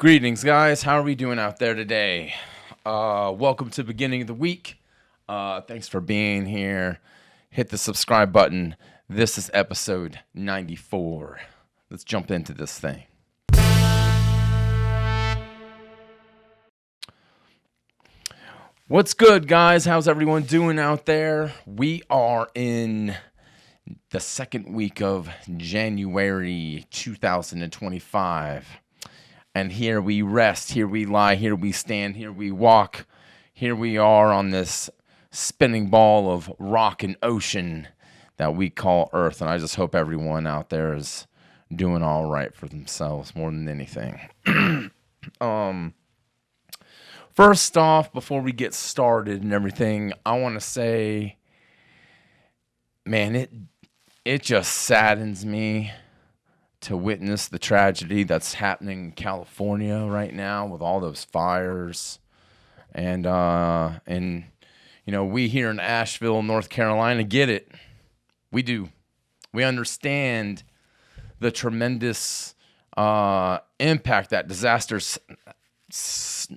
Greetings, guys. How are we doing out there today? Welcome to the beginning of the week. Thanks for being here. Hit the subscribe button. This is episode 94. Let's jump into this thing. What's good, guys? How's everyone doing out there? We are in the second week of January 2025. And here we rest, here we lie, here we stand, here we walk. Here we are on this spinning ball of rock and ocean that we call Earth. And I just hope everyone out there is doing all right for themselves more than anything. First off, before we get started and everything, I want to say, man, it just saddens me to witness the tragedy that's happening in California right now with all those fires. And you know, we here in Asheville, North Carolina, get it. We do. We understand the tremendous impact that disasters,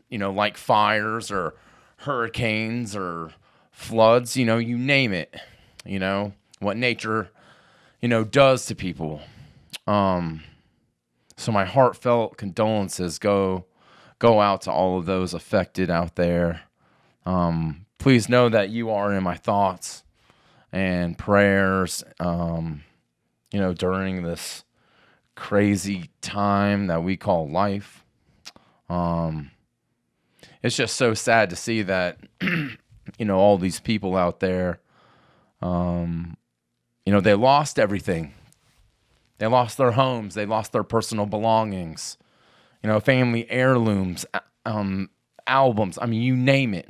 you know, like fires or hurricanes or floods, you know, you name it, you know, what nature, you know, does to people. So my heartfelt condolences go out to all of those affected out there. Please know that you are in my thoughts and prayers, you know, during this crazy time that we call life. It's just so sad to see that, you know, all these people out there, you know, they lost everything. They lost their homes. They lost their personal belongings, you know, family heirlooms, albums. I mean, you name it,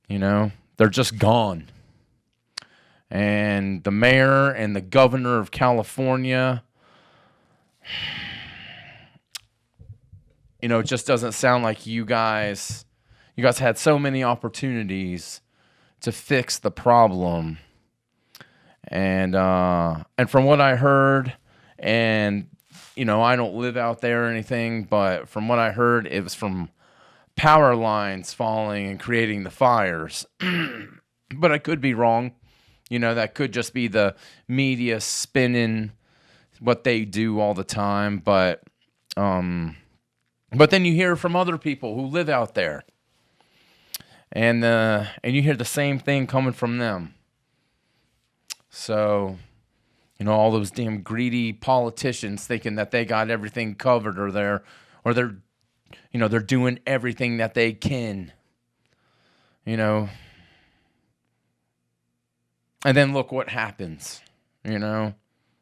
you know, they're just gone. And the mayor and the governor of California, you know, it just doesn't sound like you guys had so many opportunities to fix the problem. And from what I heard, and, you know, I don't live out there or anything, but from what I heard, it was from power lines falling and creating the fires. But I could be wrong. You know, that could just be the media spinning what they do all the time. But then you hear from other people who live out there, and you hear the same thing coming from them. So, you know, all those damn greedy politicians thinking that they got everything covered, or they're, you know, they're doing everything that they can, you know. And then look what happens, you know.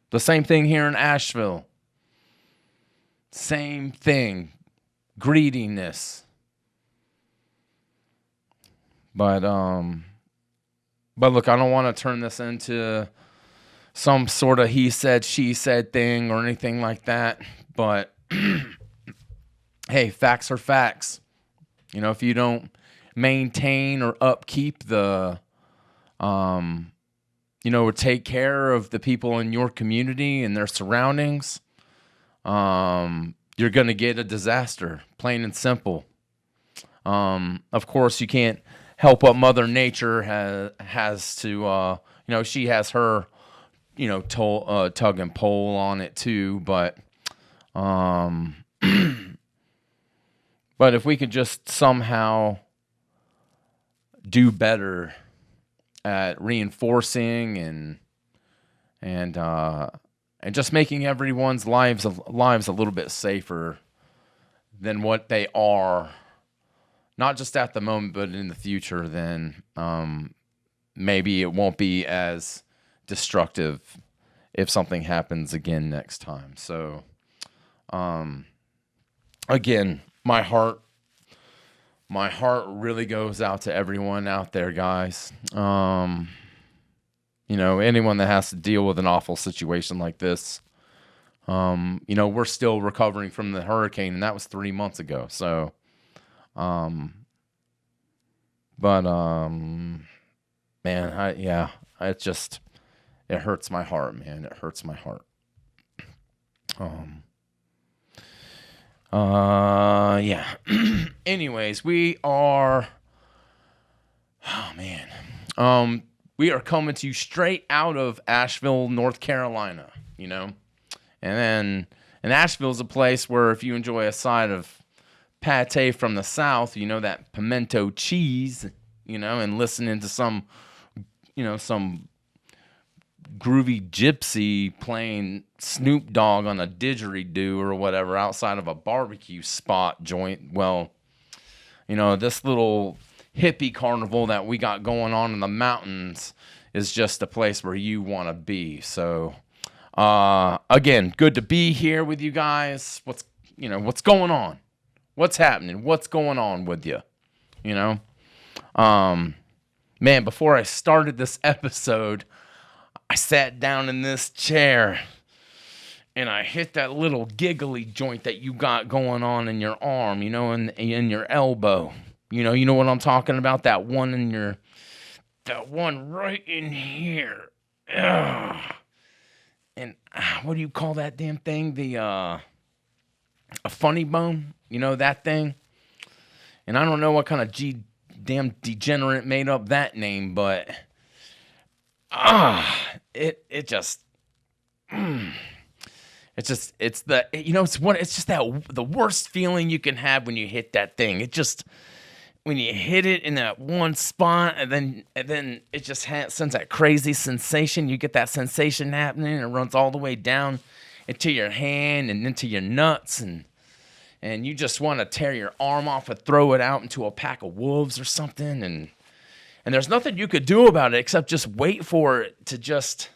The same thing here in Asheville. Same thing. Greediness. But look, I don't want to turn this into some sort of he said, she said thing or anything like that. But, hey, facts are facts. You know, if you don't maintain or upkeep the, you know, or take care of the people in your community and their surroundings, you're going to get a disaster, plain and simple. Of course, you can't help what Mother Nature has to, you know, she has her, you know, tug and pull on it too. But but if we could just somehow do better at reinforcing and just making everyone's lives a little bit safer than what they are. Not just at the moment, but in the future, then maybe it won't be as destructive if something happens again next time. So, again, my heart really goes out to everyone out there, guys. You know, anyone that has to deal with an awful situation like this. You know, we're still recovering from the hurricane, and that was 3 months ago. So, man, it hurts my heart, man. It hurts my heart. Yeah. Anyways, we are. Oh man. We are coming to you straight out of Asheville, North Carolina. And then Asheville's a place where if you enjoy a side of pate from the South, that pimento cheese, and listening to some groovy gypsy playing Snoop Dogg on a didgeridoo or whatever outside of a barbecue spot joint. Well, this little hippie carnival that we got going on in the mountains is just a place where you want to be. So, again, good to be here with you guys. What's going on? What's happening? What's going on with you? Man, before I started this episode, I sat down in this chair and I hit that little giggly joint that you got going on in your arm, in your elbow. You know what I'm talking about? That one right in here. Ugh. And what do you call that damn thing? A funny bone? That thing? And I don't know what kind of damn degenerate made up that name, but it's just the worst feeling you can have when you hit that thing. When you hit it in that one spot, and then it just sends that crazy sensation. You get that sensation happening, and it runs all the way down into your hand and into your nuts, and you just want to tear your arm off and throw it out into a pack of wolves or something, and there's nothing you could do about it except just wait for it to just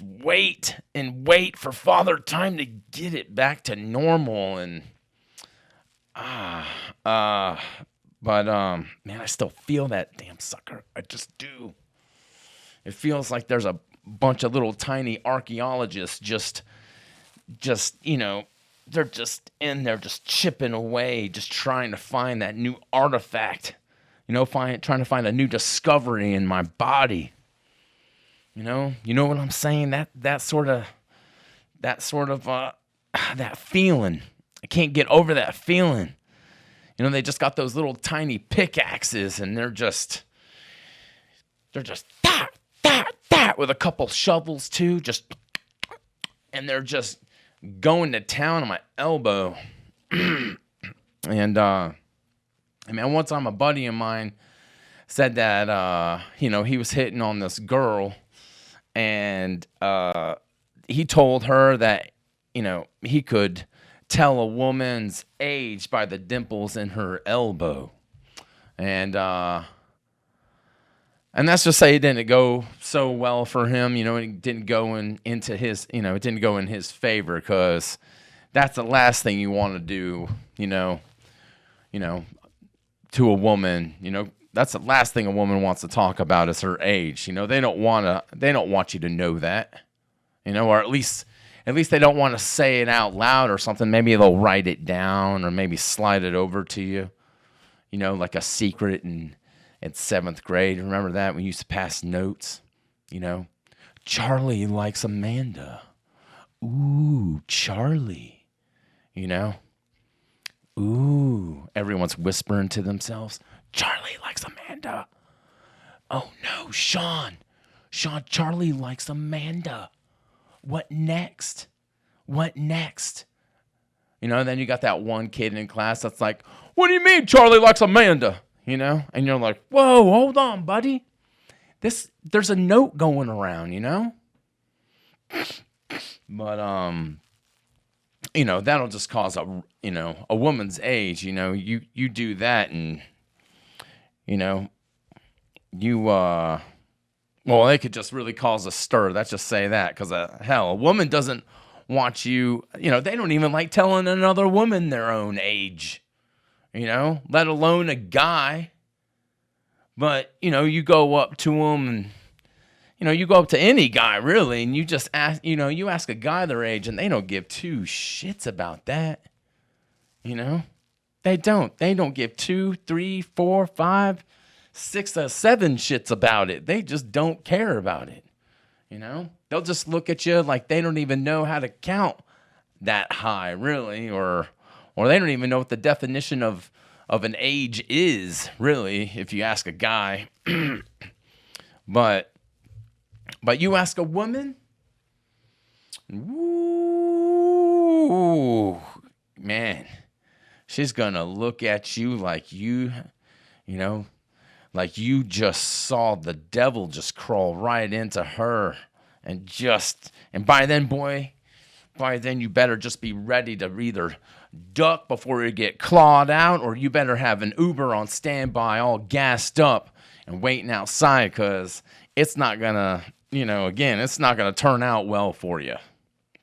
wait and wait for Father Time to get it back to normal. And but man, I still feel that damn sucker. I just do. It feels like there's a bunch of little tiny archaeologists they're just in there, just chipping away, just trying to find that new artifact. Trying to find a new discovery in my body. You know what I'm saying? That sort of that feeling. I can't get over that feeling. They just got those little tiny pickaxes, and they're just that with a couple shovels too, and they're just going to town on my elbow. And one time a buddy of mine said that he was hitting on this girl, and he told her that he could tell a woman's age by the dimples in her elbow. And that's just say it didn't go so well for him. It didn't go into his, it didn't go in his favor, because that's the last thing you want to do, to a woman. That's the last thing a woman wants to talk about is her age. They don't want you to know that, or at least they don't want to say it out loud or something. Maybe they'll write it down or maybe slide it over to you, like a secret in 7th grade. Remember that when you used to pass notes? Charlie likes Amanda. Ooh, Charlie. Ooh, everyone's whispering to themselves. Charlie likes Amanda. Oh no, Sean, Charlie likes Amanda. What next? Then you got that one kid in class that's like, what do you mean Charlie likes Amanda? And you're like, whoa, hold on, buddy. There's a note going around, But, that'll just cause a woman's age, you do that and, it could just really cause a stir. Let's just say that, because hell, a woman doesn't want you, they don't even like telling another woman their own age, let alone a guy. But, you go up to them and, you go up to any guy really, and you just ask, you ask a guy their age and they don't give two shits about that. They don't give 2, 3, 4, 5, 6 or 7 shits about it. They just don't care about it. They'll just look at you like they don't even know how to count that high, really, or they don't even know what the definition of an age is, really, if you ask a guy. But you ask a woman, ooh, man, she's gonna look at you like you know, like you just saw the devil just crawl right into her, and by then, you better just be ready to either duck before you get clawed out, or you better have an Uber on standby, all gassed up and waiting outside, because it's not gonna, it's not gonna turn out well for you.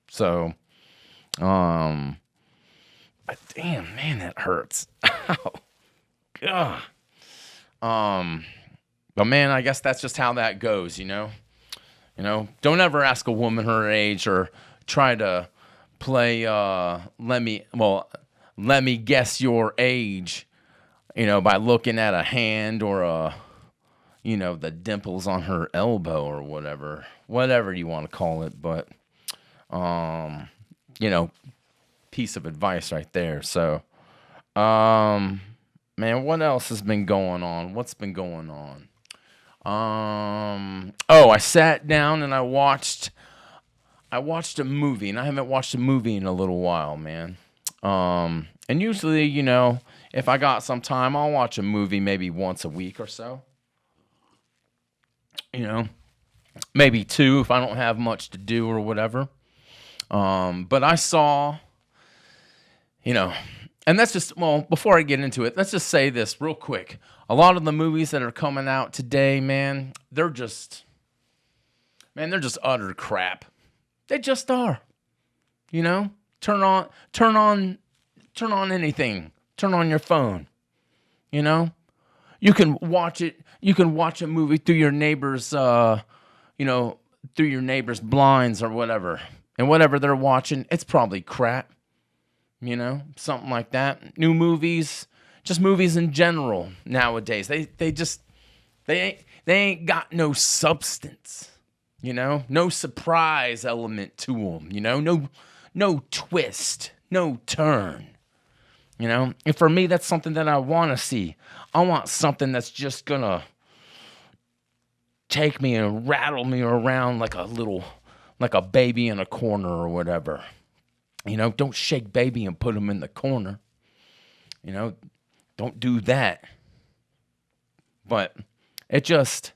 So, but damn, man, that hurts. Ow. God. But man, I guess that's just how that goes, don't ever ask a woman her age, or try to play, let me guess your age, by looking at a hand, or the dimples on her elbow, or whatever you want to call it. But, piece of advice right there. So, man, what else has been going on? What's been going on? I sat down and I watched a movie, and I haven't watched a movie in a little while, man. And usually, if I got some time, I'll watch a movie maybe once a week or so. Maybe two if I don't have much to do or whatever. But I saw, and that's just, before I get into it, let's just say this real quick. A lot of the movies that are coming out today, man, they're just utter crap. They just are. Turn on anything. Turn on your phone. You can watch it. You can watch a movie through your neighbor's, through your neighbor's blinds or whatever. And whatever they're watching, it's probably crap. Something like that. New movies, just movies in general nowadays. They ain't got no substance. No surprise element to them. No twist, no turn. And for me, that's something that I want to see. I want something that's just gonna take me and rattle me around like a baby in a corner or whatever. Don't shake baby and put him in the corner. Don't do that. But it just,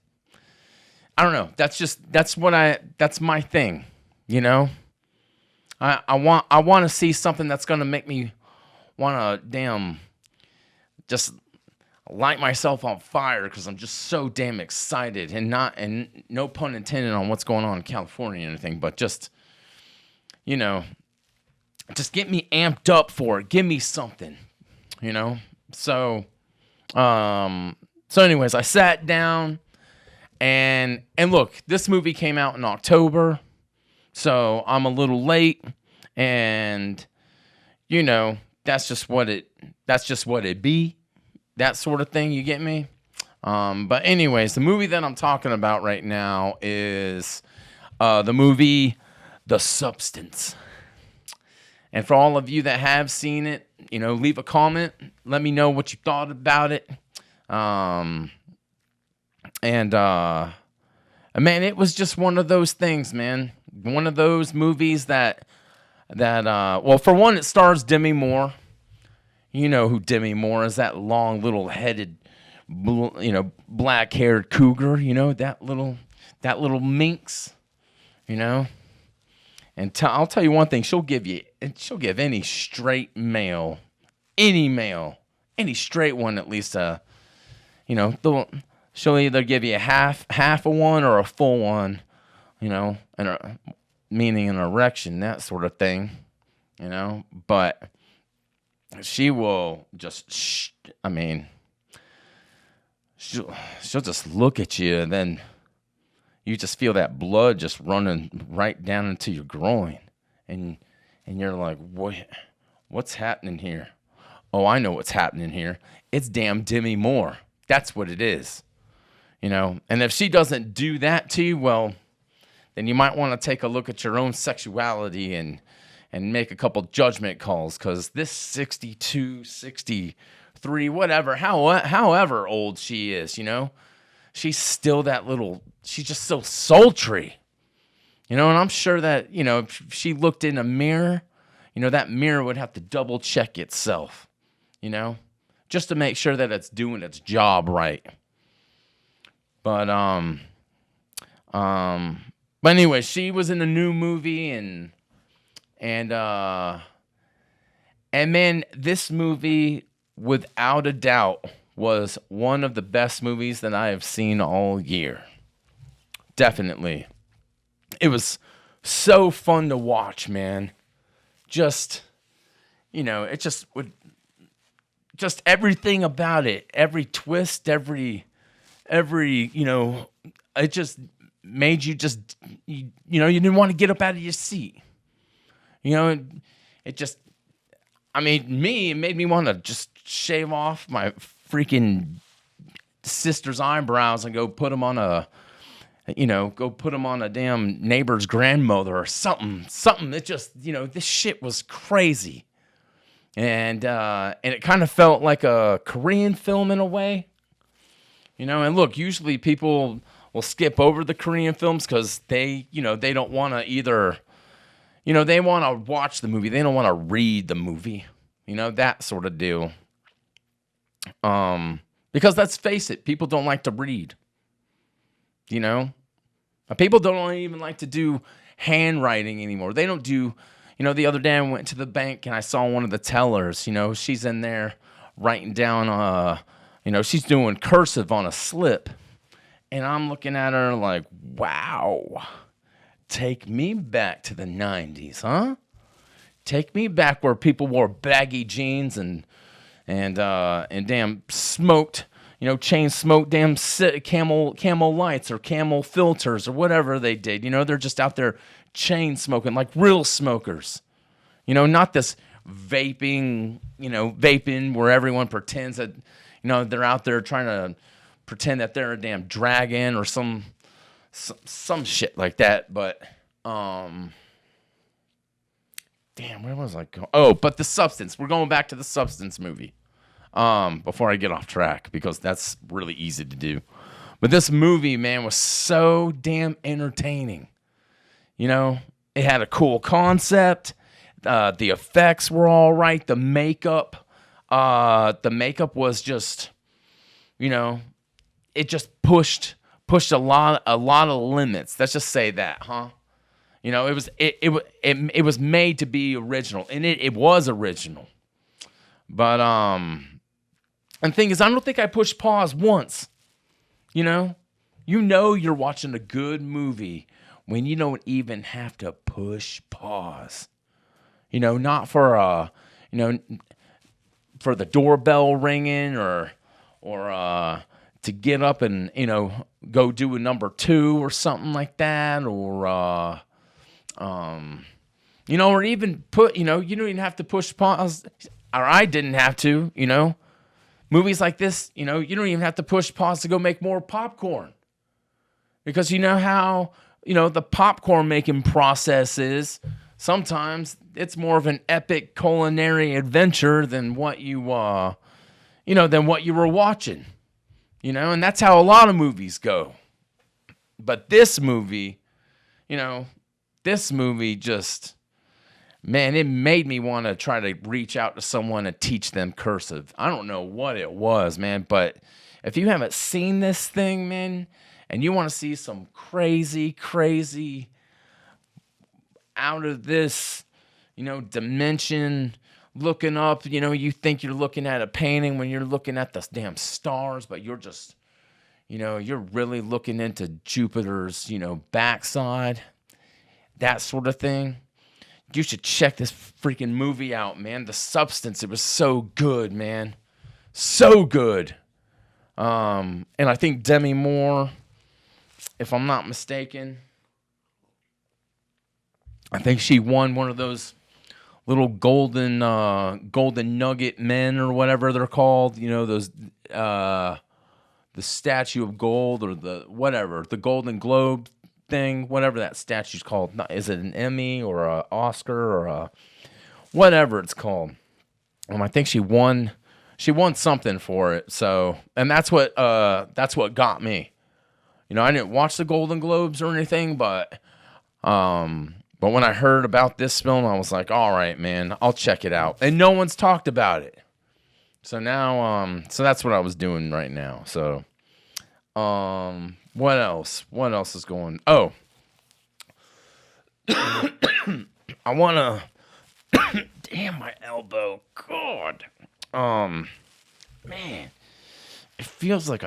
I don't know. That's my thing. I want to see something that's going to make me want to just light myself on fire, because I'm just so damn excited, and no pun intended on what's going on in California or anything, but just get me amped up for it. Give me something, So, anyways, I sat down and look, this movie came out in October, so I'm a little late, and that's just what it be, that sort of thing. You get me? But anyways, the movie that I'm talking about right now is the movie The Substance. And for all of you that have seen it, leave a comment. Let me know what you thought about it. And man, it was just one of those things, man. One of those movies that for one, it stars Demi Moore. You know who Demi Moore is, that long little headed, black-haired cougar, that little minx, And I'll tell you one thing, she'll give any straight male, any straight one at least, she'll either give you a half a one or a full one, meaning an erection, that sort of thing, but she will just, she'll just look at you, and then you just feel that blood just running right down into your groin, and you're like, what's happening here? Oh, I know what's happening here. It's damn Demi Moore. That's what it is, And if she doesn't do that to you, well, then you might want to take a look at your own sexuality and and make a couple judgment calls, because this 62, 63, whatever, however old she is, she's still that little, she's just so sultry, and I'm sure that, if she looked in a mirror, that mirror would have to double check itself, just to make sure that it's doing its job right. But anyway, she was in a new movie, and man, this movie, without a doubt, was one of the best movies that I have seen all year. Definitely. It was so fun to watch, man. Just, it just would, just everything about it, every twist, every, it just made you just, you didn't want to get up out of your seat. It just, it made me want to just shave off my freaking sister's eyebrows and go put them on a damn neighbor's grandmother or something. It just, this shit was crazy. And it kind of felt like a Korean film in a way. And look, usually people will skip over the Korean films because they don't want to either, they want to watch the movie. They don't want to read the movie, that sort of deal. Because let's face it, people don't like to read, people don't even like to do handwriting anymore. They don't do, the other day I went to the bank and I saw one of the tellers, she's in there writing down, she's doing cursive on a slip. And I'm looking at her like, wow, take me back to the 90s, huh? Take me back where people wore baggy jeans and damn smoked, chain smoked damn camel lights or camel filters or whatever they did. They're just out there chain smoking like real smokers. Not this vaping where everyone pretends that, they're out there trying to pretend that they're a damn dragon or some shit like that. But, damn, where was I going? Oh, but The Substance. We're going back to The Substance movie. Before I get off track, because that's really easy to do. But this movie, man, was so damn entertaining. It had a cool concept. The effects were all right. The makeup was just, it just pushed a lot of limits. Let's just say that, huh? It was made to be original, and it was original. But and the thing is, I don't think I pushed pause once. You're watching a good movie when you don't even have to push pause. Not for for the doorbell ringing or to get up and go do a number 2 or something like that, or or even put you don't even have to push pause, or I didn't have to. Movies like this, you don't even have to push pause to go make more popcorn, because how the popcorn making process is. Sometimes it's more of an epic culinary adventure than what you were watching, and that's how a lot of movies go. But this movie, just, man, it made me want to try to reach out to someone and teach them cursive. I don't know what it was, man, but if you haven't seen this thing, man, and you want to see some crazy out of this, dimension, looking up, you think you're looking at a painting when you're looking at the damn stars, but you're just, you're really looking into Jupiter's, backside, that sort of thing. You should check this freaking movie out, man. The Substance, it was so good, man. So good. And I think Demi Moore, if I'm not mistaken, I think she won one of those little golden nugget men or whatever they're called. Those the statue of gold or the Golden Globe thing, whatever that statue's called. Is it an Emmy or a Oscar or a whatever it's called? I think she won something for it. So, and that's what got me. I didn't watch the Golden Globes or anything, but when I heard about this film, I was like, all right, man, I'll check it out. And no one's talked about it. So now, so that's what I was doing right now. So, what else? What else is going? Oh, I want to, damn my elbow. God. Man, it feels like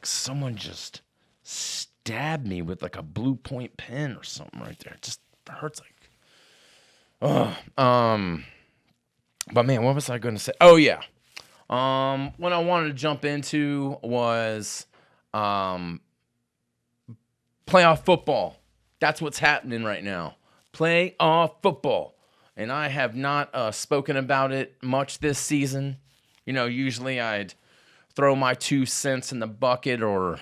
someone just stabbed me with like a blue point pen or something right there. It just hurts like, but man, what was I going to say? Oh yeah. What I wanted to jump into was, playoff football. That's what's happening right now. Playoff football. And I have not spoken about it much this season. Usually I'd throw my 2 cents in the bucket or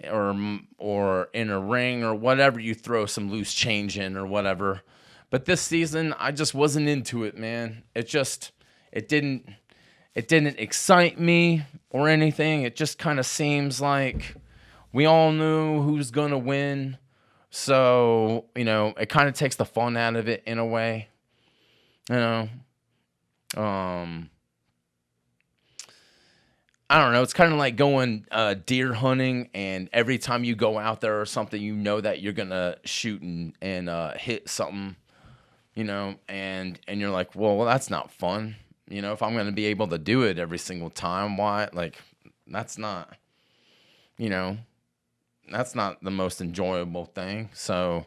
in a ring or whatever you throw some loose change in or whatever. But this season I just wasn't into it, man. It didn't excite me or anything. It just kind of seems like we all knew who's going to win. So, it kind of takes the fun out of it in a way. I don't know. It's kind of like going deer hunting, and every time you go out there or something, that you're gonna shoot and hit something, and you're like, well, that's not fun. If I'm gonna be able to do it every single time, why? Like, that's not, that's not the most enjoyable thing. So,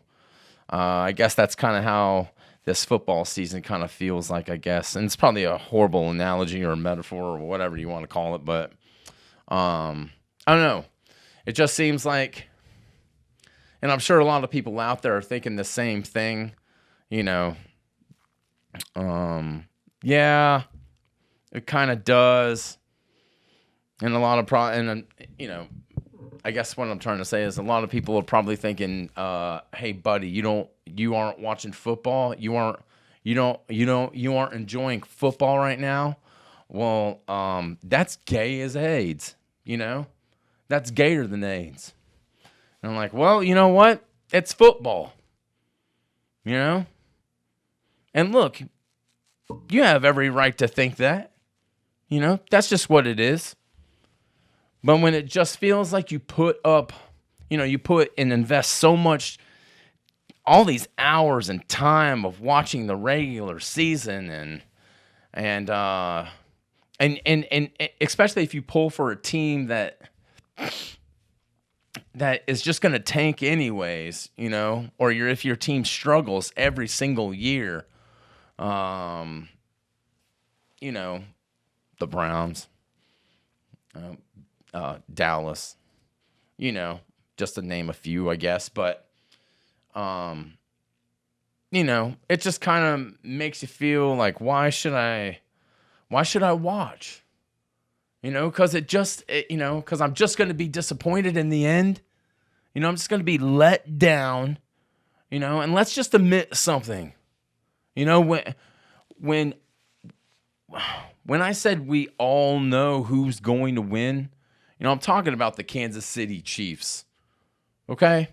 I guess that's kind of how this football season kind of feels like, I guess. And it's probably a horrible analogy or a metaphor or whatever you want to call it. But I don't know. It just seems like, and I'm sure a lot of people out there are thinking the same thing, Yeah, it kind of does. And a lot of I guess what I'm trying to say is a lot of people are probably thinking, hey buddy, you aren't watching football. You aren't enjoying football right now. Well, that's gay as AIDS, that's gayer than AIDS. And I'm like, well, you know what? It's football, And look, you have every right to think that, that's just what it is. But when it just feels like you put up, you put and invest so much, all these hours and time of watching the regular season and especially if you pull for a team that is just going to tank anyways, or if your team struggles every single year, the Browns, Dallas, just to name a few, I guess. But, it just kind of makes you feel like, why should I watch? Because because I'm just going to be disappointed in the end. I'm just going to be let down, and let's just admit something. When I said we all know who's going to win, I'm talking about the Kansas City Chiefs. Okay?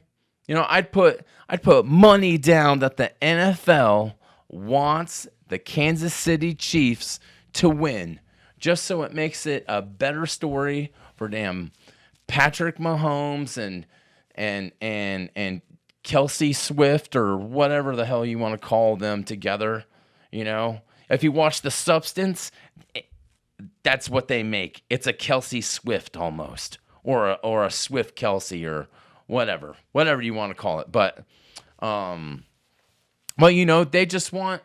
I'd put money down that the NFL wants the Kansas City Chiefs to win, just so it makes it a better story for damn Patrick Mahomes and Kelsey Swift or whatever the hell you want to call them together. If you watch The Substance, that's what they make. It's a Kelsey Swift almost, or a Swift Kelsey, or whatever you want to call it. But they just want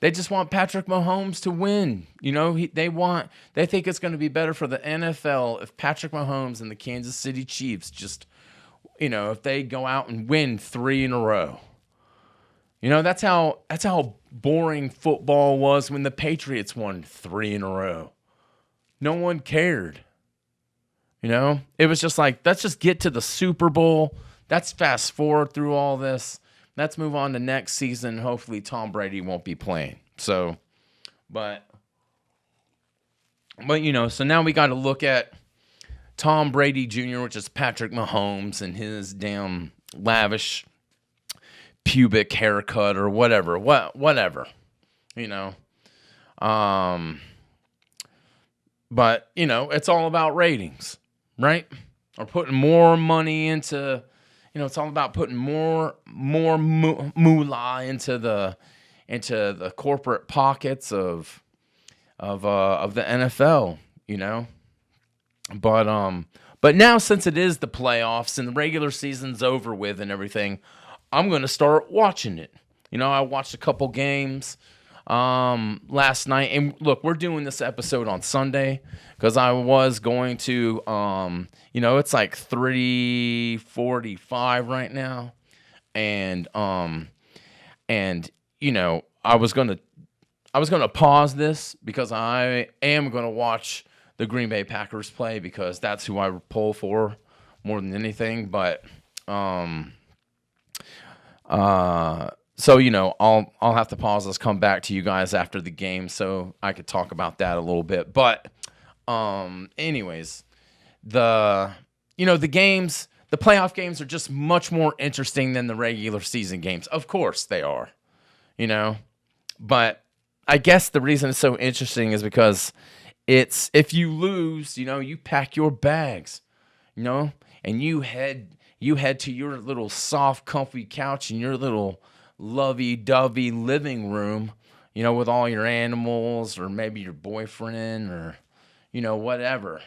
Patrick Mahomes to win. They think it's going to be better for the NFL if Patrick Mahomes and the Kansas City Chiefs just, if they go out and win 3 in a row. That's how boring football was when the Patriots won 3 in a row. No one cared. You know, it was just like, let's just get to the Super Bowl. Let's fast forward through all this. Let's move on to next season. Hopefully Tom Brady won't be playing. So, but so now we got to look at Tom Brady Jr., which is Patrick Mahomes, and his damn lavish pubic haircut or whatever. Whatever. You know. But, it's all about ratings, right? Or putting more money into, it's all about putting more moolah into the corporate pockets of the NFL, But now, since it is the playoffs and the regular season's over with and everything, I'm going to start watching it. I watched a couple games last night. And look, we're doing this episode on Sunday because I was going to, it's like 3:45 right now. And I was going to pause this because I am going to watch the Green Bay Packers play because that's who I pull for more than anything. But so I'll have to pause this, come back to you guys after the game so I could talk about that a little bit. But anyways, the games, the playoff games are just much more interesting than the regular season games. Of course they are, But I guess the reason it's so interesting is because it's, if you lose, you pack your bags, and you head to your little soft, comfy couch in your little lovey-dovey living room, with all your animals or maybe your boyfriend or, whatever,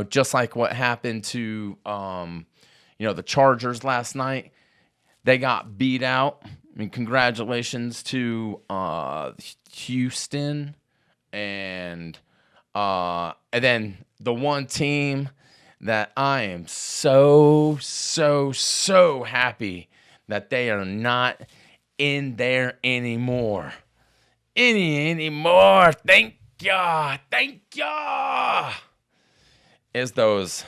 just like what happened to, the Chargers last night. They got beat out. I mean, congratulations to Houston and then the one team that I am so happy that they are not in there anymore. Anymore. Thank ya. Is those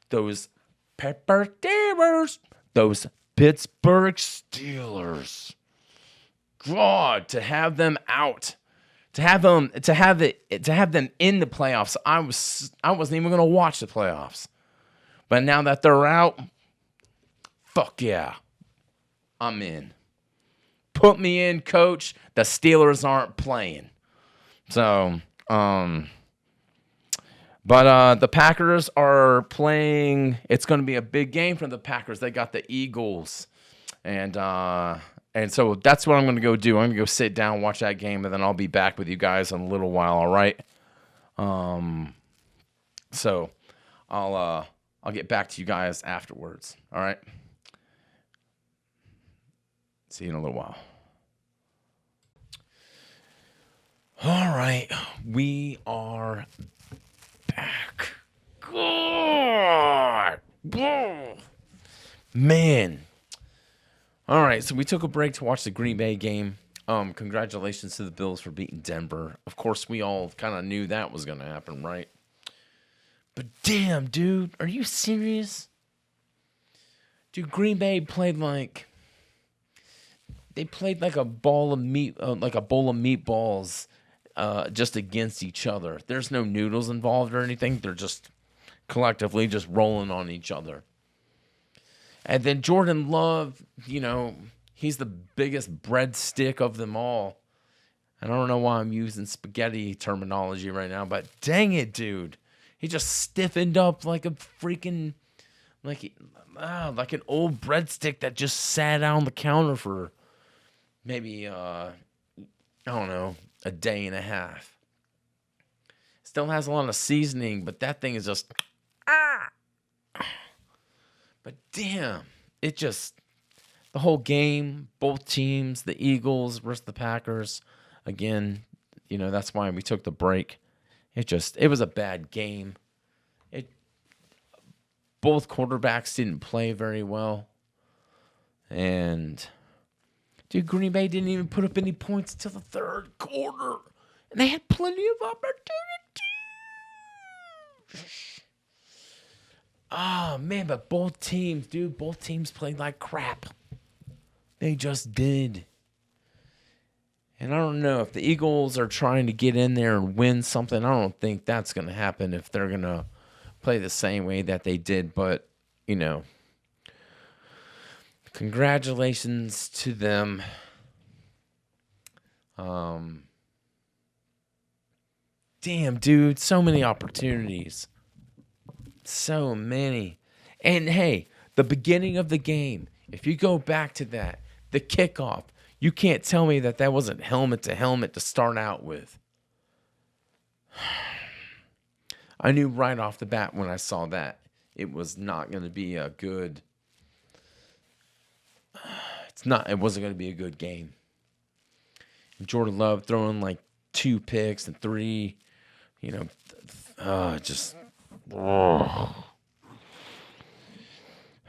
those Pepper Steelers, those Pittsburgh Steelers. God, to have them out, to have them in the playoffs. I wasn't even gonna watch the playoffs, but now that they're out, fuck yeah, I'm in. Put me in, coach. The Steelers aren't playing, so But the Packers are playing. It's going to be a big game for the Packers. They got the Eagles, and so that's what I'm going to go do. I'm going to go sit down, watch that game, and then I'll be back with you guys in a little while. All right. So I'll get back to you guys afterwards. All right. See you in a little while. All right, we are back. God. Man. All right, so we took a break to watch the Green Bay game. Congratulations to the Bills for beating Denver. Of course, we all kind of knew that was going to happen, right? But damn, dude, are you serious? Dude, Green Bay played like a ball of meat, like a bowl of meatballs. Just against each other. There's no noodles involved or anything. They're just collectively just rolling on each other. And then Jordan Love, he's the biggest breadstick of them all. I don't know why I'm using spaghetti terminology right now, but dang it, dude. He just stiffened up like a freaking, like an old breadstick that just sat on the counter for maybe, I don't know, a day and a half. Still has a lot of seasoning, but that thing is just But damn, it just, the whole game, both teams, the Eagles versus the Packers, again, that's why we took the break. It was a bad game. Both quarterbacks didn't play very well. And dude, Green Bay didn't even put up any points till the third quarter. And they had plenty of opportunity. Oh, man, but both teams, dude, both teams played like crap. They just did. And I don't know if the Eagles are trying to get in there and win something. I don't think that's going to happen if they're going to play the same way that they did. But, you know, congratulations to them. Damn, dude, so many opportunities. So many. And hey, the beginning of the game, if you go back to that, the kickoff, you can't tell me that that wasn't helmet to helmet to start out with. I knew right off the bat when I saw that it was not going to be a good. It wasn't going to be a good game. Jordan Love throwing like 2 picks and 3, you know, just.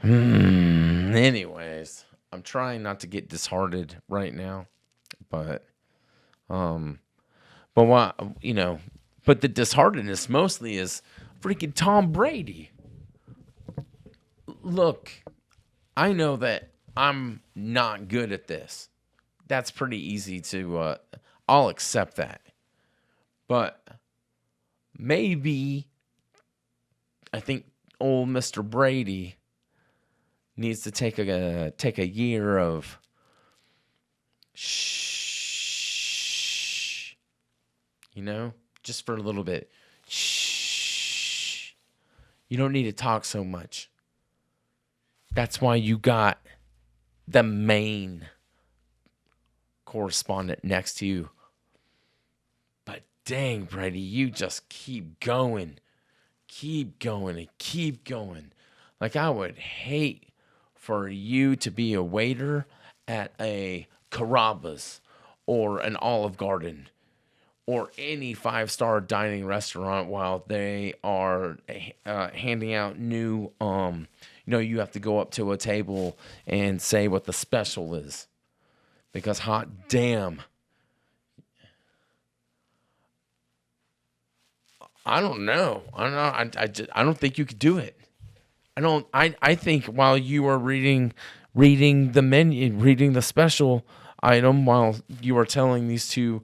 Anyways, I'm trying not to get disheartened right now, but what, you know, but the disheartenedness mostly is freaking Tom Brady. Look, I know that I'm not good at this. That's pretty easy to, I'll accept that. But maybe I think old Mr. Brady needs to take a year of shh, you know, just for a little bit. Shh. You don't need to talk so much. That's why you got the main correspondent next to you. But dang, Brady, you just keep going. Keep going and keep going. Like, I would hate for you to be a waiter at a Carrabba's or an Olive Garden or any 5-star dining restaurant while they are handing out new, you have to go up to a table and say what the special is. Because hot damn, I don't know. I don't think you could do it. I think while you are reading the menu, reading the special item, while you are telling these two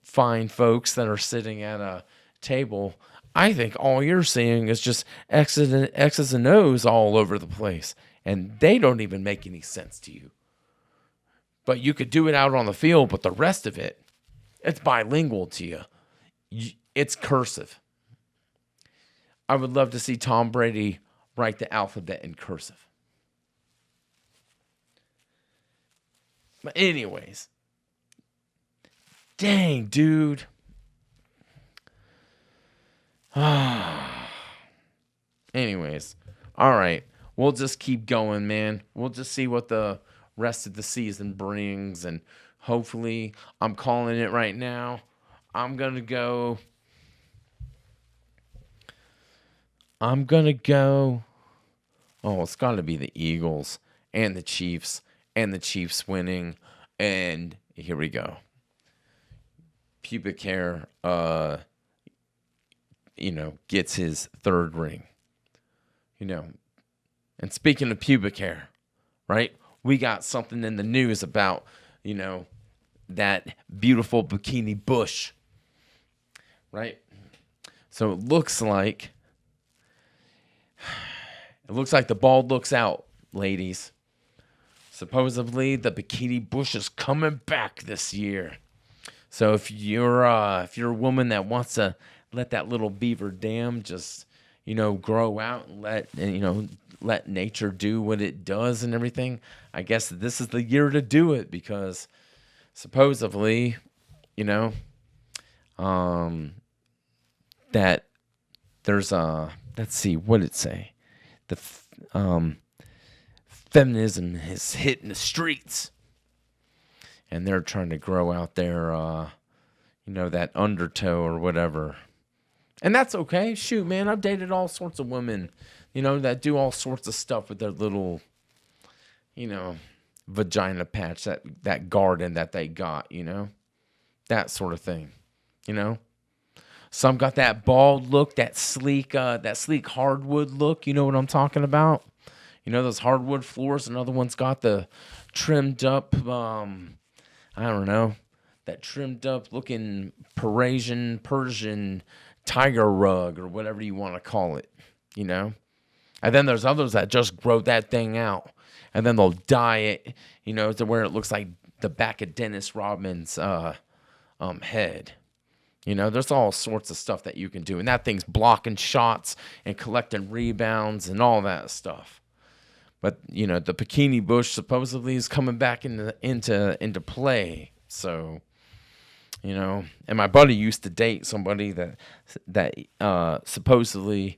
fine folks that are sitting at a table, I think all you're seeing is just X's and O's all over the place, and they don't even make any sense to you. But you could do it out on the field, but the rest of it, it's bilingual to you. It's cursive. I would love to see Tom Brady write the alphabet in cursive. But anyways, dang, dude. Anyways, all right. We'll just keep going, man. We'll just see what the rest of the season brings, and hopefully, I'm calling it right now. I'm gonna go. Oh, it's got to be the Eagles and the Chiefs winning. And here we go. Pubic hair, gets his 3rd ring. And speaking of pubic hair, right? We got something in the news about, that beautiful Bikini Bush, right? So it looks like the ball looks out, ladies. Supposedly, the Bikini Bush is coming back this year. So if you're a woman that wants to let that little beaver dam just, grow out and let nature do what it does and everything, I guess this is the year to do it, because supposedly, that there's let's see, what did it say? The feminism is hitting the streets, and they're trying to grow out their, that undertow or whatever. And that's okay. Shoot, man, I've dated all sorts of women, that do all sorts of stuff with their little, vagina patch, that garden that they got, that sort of thing. You know, some got that bald look, that sleek hardwood look. You know what I'm talking about? You know those hardwood floors. Another one's got the trimmed up. I don't know, that trimmed up looking Persian tiger rug or whatever you want to call it. You know. And then there's others that just grow that thing out, and then they'll dye it, to where it looks like the back of Dennis Rodman's head. There's all sorts of stuff that you can do, and that thing's blocking shots and collecting rebounds and all that stuff. But the Bikini Bush supposedly is coming back into play. So, and my buddy used to date somebody that supposedly.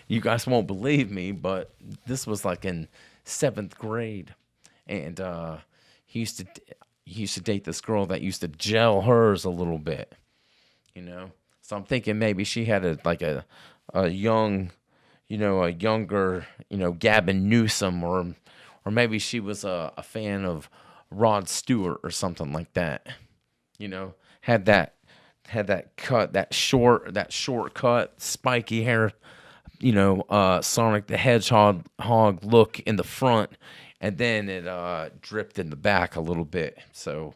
You guys won't believe me, but this was like in 7th grade, and he used to date this girl that used to gel hers a little bit, So I'm thinking maybe she had a young, a younger, Gavin Newsom, or maybe she was a fan of Rod Stewart or something like that, had that cut, that short cut, spiky hair. Sonic the Hedgehog look in the front, and then it dripped in the back a little bit. So,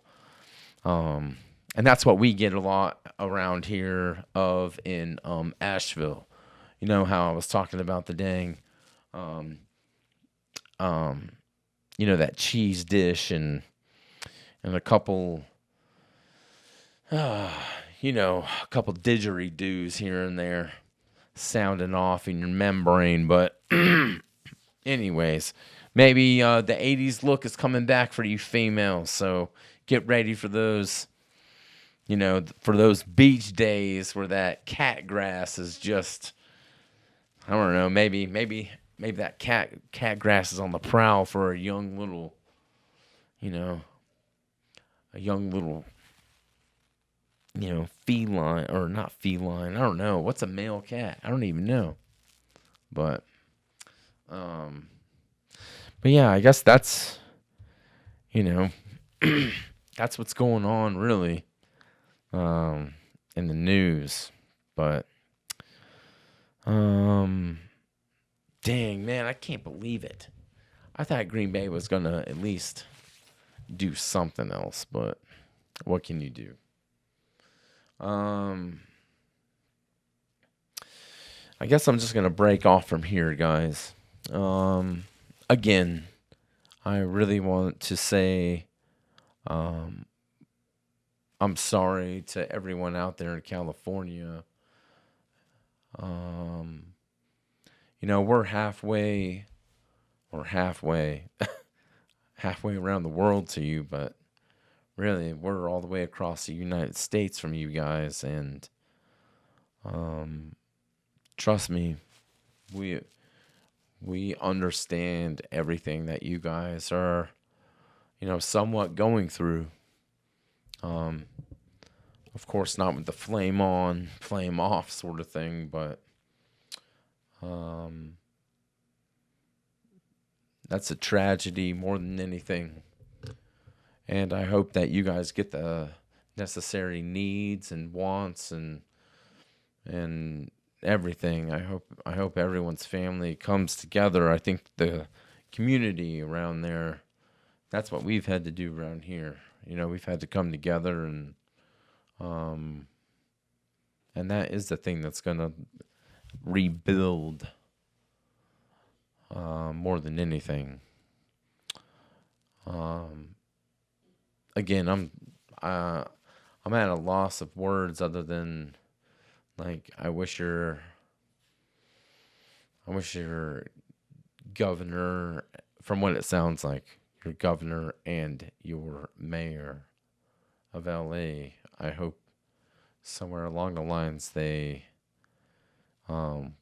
and that's what we get a lot around here of in Asheville. You know how I was talking about the dang, that cheese dish and a couple, a couple didgeridoos here and there. Sounding off in your membrane, but anyways, maybe the 80s look is coming back for you females, so get ready for those, for those beach days where that cat grass is just, I don't know, maybe that cat grass is on the prowl for a young little feline, or not feline. I don't know. What's a male cat? I don't even know. But yeah, I guess that's, that's what's going on really, in the news. But, dang, man, I can't believe it. I thought Green Bay was going to at least do something else, but what can you do? I guess I'm just gonna break off from here, guys. Again, I really want to say, I'm sorry to everyone out there in California. We're halfway around the world to you, but really, we're all the way across the United States from you guys, and trust me, we understand everything that you guys are, somewhat going through. Of course, not with the flame on, flame off sort of thing, but that's a tragedy more than anything. And I hope that you guys get the necessary needs and wants and everything. I hope everyone's family comes together. I think the community around there, that's what we've had to do around here. We've had to come together, and that is the thing that's gonna rebuild more than anything. Again, I'm at a loss of words other than, like, I wish your governor, from what it sounds like, your governor and your mayor of LA, I hope somewhere along the lines they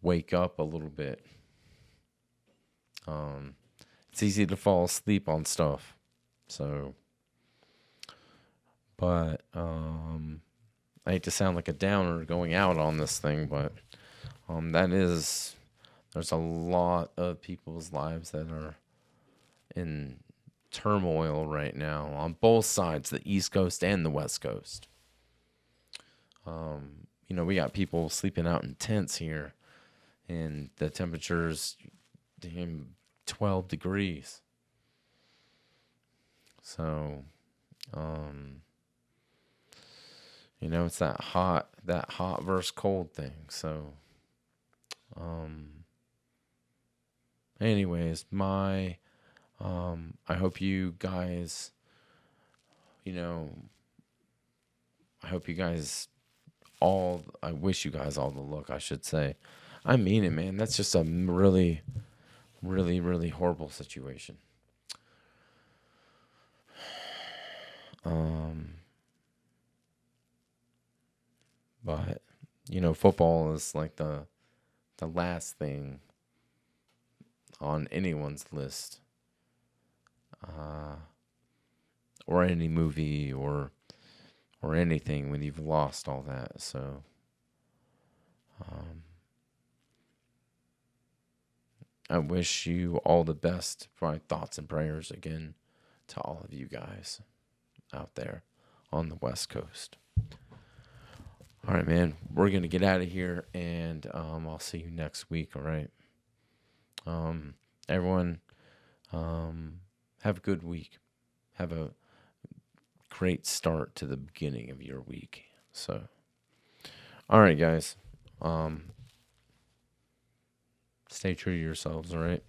wake up a little bit. It's easy to fall asleep on stuff, so. But I hate to sound like a downer going out on this thing, but there's a lot of people's lives that are in turmoil right now on both sides, the East Coast and the West Coast. We got people sleeping out in tents here, and the temperature's 12 degrees. So, it's that hot versus cold thing. So, anyways, I hope you guys, I hope you guys I wish you guys all the luck, I should say. I mean it, man. That's just a really, really, really horrible situation. But football is like the last thing on anyone's list, or any movie or anything when you've lost all that. So, I wish you all the best. My thoughts and prayers again to all of you guys out there on the West Coast. All right, man. We're going to get out of here, and I'll see you next week, all right? Everyone, have a good week. Have a great start to the beginning of your week. So, all right, guys. Stay true to yourselves, all right?